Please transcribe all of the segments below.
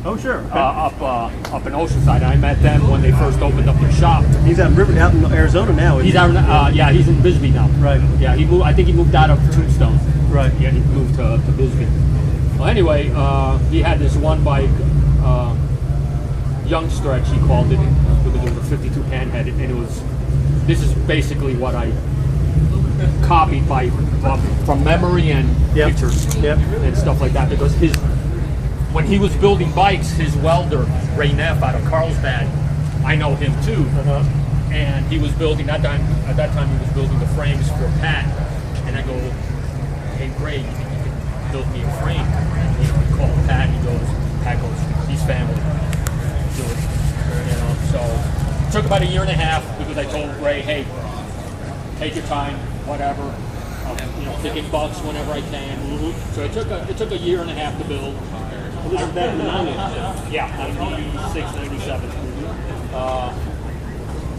Oh, sure. Okay. Up in Oceanside. I met them when they first opened up their shop. He's out in Arizona now. He's out. Yeah, he's in Bisbee now. Right. Yeah, he moved. I think he moved out of Tombstone. Right. Yeah, he moved to Bisbee. Well, anyway, he had this one bike, Young Stretch, he called it, because it was a 52 handhead, and it was. This is basically what I copied from memory and pictures and stuff like that, because when he was building bikes, his welder Ray Neff out of Carlsbad, I know him too, and he was building at that time he was building the frames for Pat, and I go, hey Ray, you think you can build me a frame? And he called Pat, Pat goes, he's family, do it, so it took about a year and a half, because I told Ray, hey, take your time, whatever. Picking bucks whenever I can. So it took a year and a half to build. Well, this is back in the 90s. Yeah, 96, 97.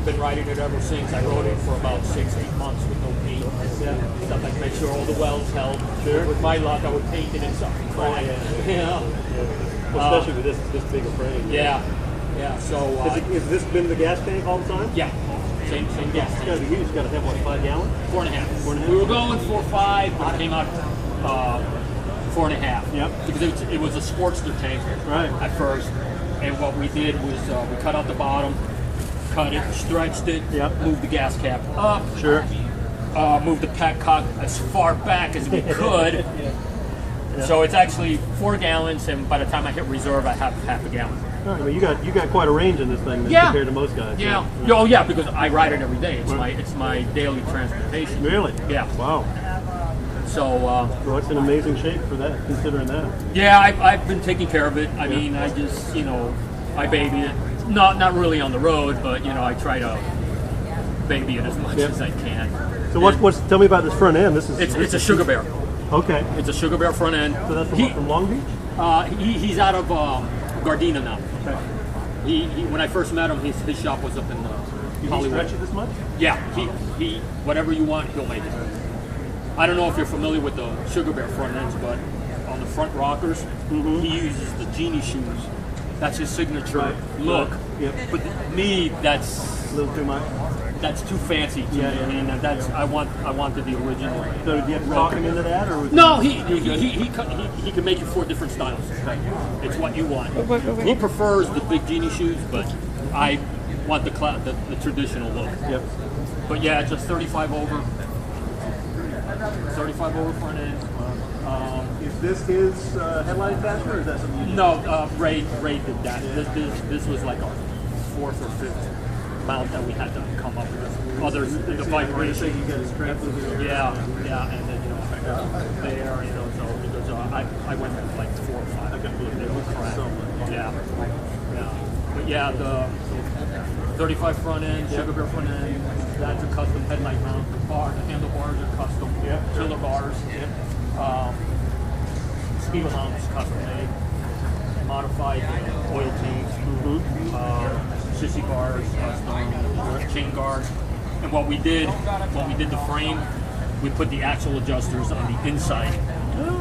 Been riding it ever since. I rode it for about 6-8 months with no paint. Stuff like make sure all the welds held. Sure. With my luck, I would paint it and something crack. Well, especially with this big a frame. Yeah. So has this been the gas tank all the time? Yeah. Same gas tank. It's got to be huge. It's got to have what, 5 gallons? 4.5. We were going 4.5, but it came out 4.5. Yep. Because it was a Sportster tank at first, and what we did was we cut out the bottom, cut it, stretched it, moved the gas cap up. Sure. Moved the petcock as far back as we could. So it's actually 4 gallons, and by the time I hit reserve, I have half a gallon. All right, well, you got quite a range in this thing compared to most guys. Yeah. Oh yeah, because I ride it every day. It's my daily transportation. Really? Yeah. Wow. So. Well, it's in amazing shape for that, considering that. Yeah, I've been taking care of it. I mean, I just I baby it. Not really on the road, but I try to baby it as much as I can. So tell me about this front end. It's a Sugar Bear. Okay. It's a Sugar Bear front end. So that's from Long Beach? He's out of Gardena now. Okay. He when I first met him, his shop was up in Did Hollywood. he stretch it this much? Yeah, he whatever you want, he'll make it. I don't know if you're familiar with the Sugar Bear front ends, but on the front rockers, he uses the Genie shoes. That's his signature look. Yep. But me, that's A little too much. That's too fancy to me. I mean, I wanted the original. So did you have to talk him into that, or no? He can make you 4 different styles. It's what you want. He prefers the big Genie shoes, but I want the traditional look. Yep. But yeah, just 35 over. 35 over front end. Is this his headlight attachment, or is that something you No, Ray did that. This was like a 4th or 5th mount that we had to come up with. Others, the vibration. You got his strap over Yeah, and then there, so because I went with like 4 or 5. They were crap. Yeah. But yeah, the 35 front end, Sugar Bear front end. That's a custom headlight mount. The handlebars are custom. Chiller bars. Speedo mounts custom made. Modified oil tanks. Sissy bars, custom chain guards. And what we did the frame, we put the axle adjusters on the inside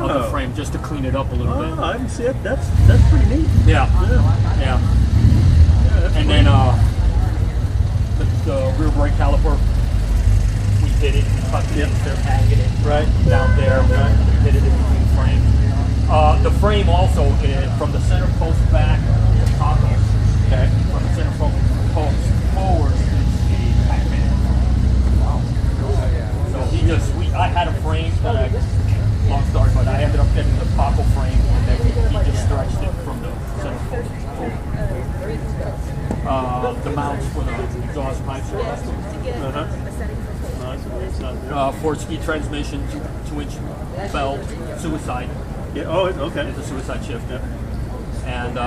of the frame just to clean it up a little bit. I can see it. That's pretty neat. Yeah. And then the rear brake caliper, we hit it, cut it, they're tagging it down there. We hit it in between the frame. The frame also, from the center post back to the top, from the center post forward is the Pac-Man. So I had a frame that long story, but I ended up getting the Paco frame, and then he just stretched it from the center post forward. The mounts for the exhaust pipes are custom. 4-speed transmission, 2-inch belt, suicide. Yeah. Oh, okay. It's a suicide shift. And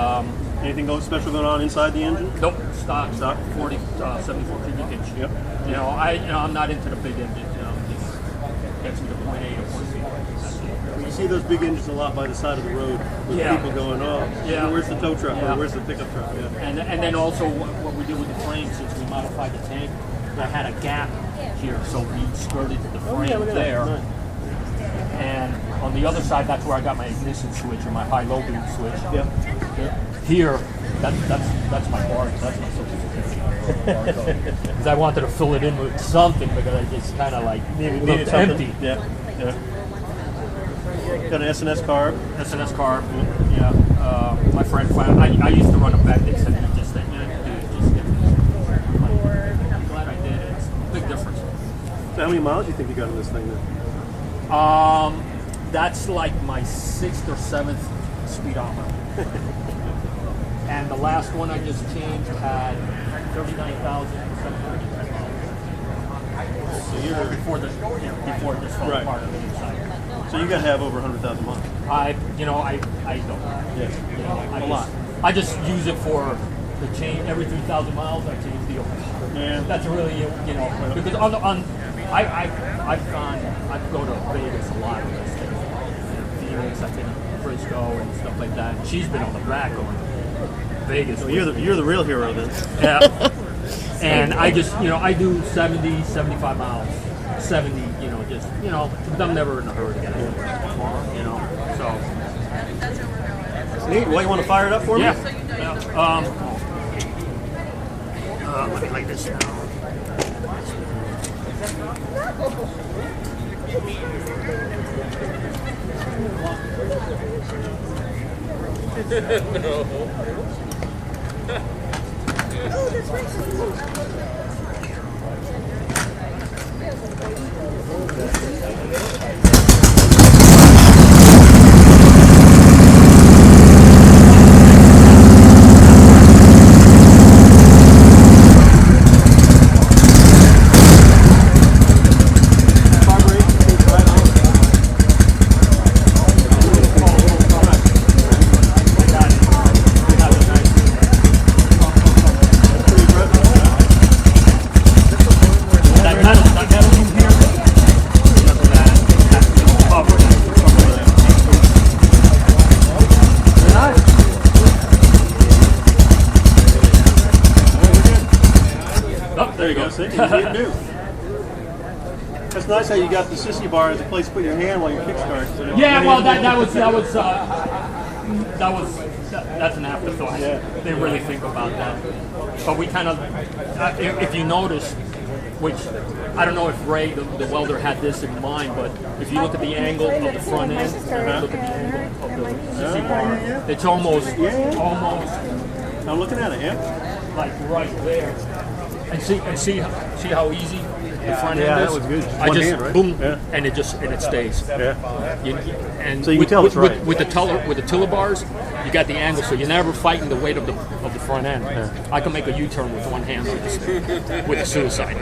anything special going on inside the engine? Nope. Stock. 40, 74 cubic inch. Yep. I'm not into the big engine. Just gets me to point A to point B. You see those big engines a lot by the side of the road with people going, where's the tow truck or where's the pickup truck? Yeah. And then also what we did with the frame, since we modified the tank, I had a gap here, so we skirted the frame there. Nice. And on the other side, that's where I got my ignition switch or my high-low beam switch. Yep. Here, that's my bar. That's my social security. Because I wanted to fill it in with something because I just kind of like needed empty. Yeah. Got an SNS car. SNS car. Yeah. My friend found. I used to run a bet. They said you just think, dude, just get it. I'm glad I did it. It's a big difference. So how many miles do you think you got in this thing then? That's like my 6th or 7th speedometer. And the last one I just changed had 39,710 miles. So you're before this fell apart on the inside. So you got to have over 100,000 miles. I don't. Yeah. A lot. I just use it for the change. Every 3,000 miles, I change the oil. Yeah. That's really, because I go to Vegas a lot. Phoenix, I've been to Frisco and stuff like that. And she's been on the back going Vegas. So you're the real hero then. Yeah. And I just, I do 70, 75 miles. 70, just, because I'm never in a hurry to get anywhere. So. Neat. Well, you want to fire it up for me? Yeah. Let me like this now. Oh, that's racist. There you go. See, you do. That's nice how you got the sissy bar as a place to put your hand while you kickstart. Yeah, well, that's an afterthought. Yeah. They really think about that. But we kind of, if you notice, which I don't know if Ray, the welder, had this in mind, but if you look at the angle of the front end, look at the angle of the sissy bar, it's almost. I'm looking at it, yeah. Like right there. And see how easy the front end is. That was good. I just hand, right? boom, yeah. and it stays. Yeah. And so you can tell it's right. With the tiller bars, you got the angle, so you're never fighting the weight of the front end. Yeah. I can make a U-turn with one hand with a suicide.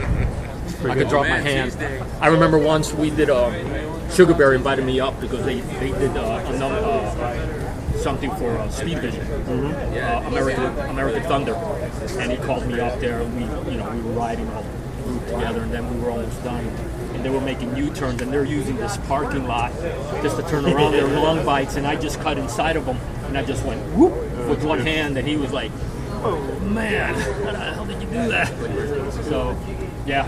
I could drop my hand. I remember once we did Sugarberry invited me up because they did something for Speed Vision, American Thunder, and he called me up there. And we were riding all the route together, and then we were almost done. And they were making U-turns, and they're using this parking lot just to turn around their long bikes. And I just cut inside of them, and I just went whoop with one hand, and he was like, "Oh man, how the hell did you do that?" So, yeah,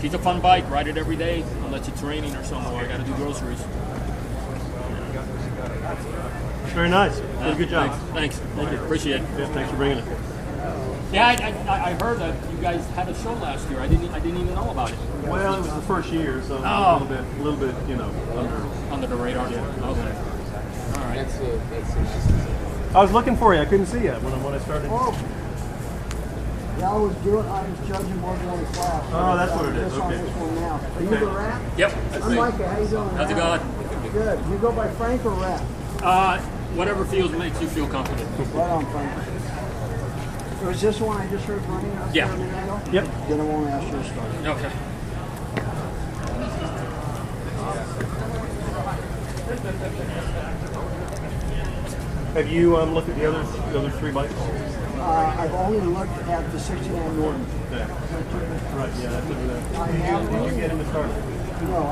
she's a fun bike. Ride it every day, unless it's raining or something, or I got to do groceries. Very nice. Good job. Thanks. Thank you. Appreciate it. Yeah, thanks for bringing it. Yeah, I heard that you guys had a show last year. I didn't even know about it. Well, it was the first year, so a little bit, under the radar. Yeah. Okay. All right. I was looking for you. I couldn't see you when I started. Oh. Yeah, I was judging more than one class. Oh, that's what it is. Okay. Okay. This one now. Are you the rap? Yep. I'm Micah. How you doing? How's it going? Good. You go by Frank or rap? Whatever makes you feel comfortable. Right on, Frank. Was this one I just heard running? Yeah. Yep. Then I won't ask you to start. Okay. Have you looked at the other three bikes? I've only looked at the 69 Norton. Yeah. Right. Yeah. That's what it is. I have Did you get him to start? No, I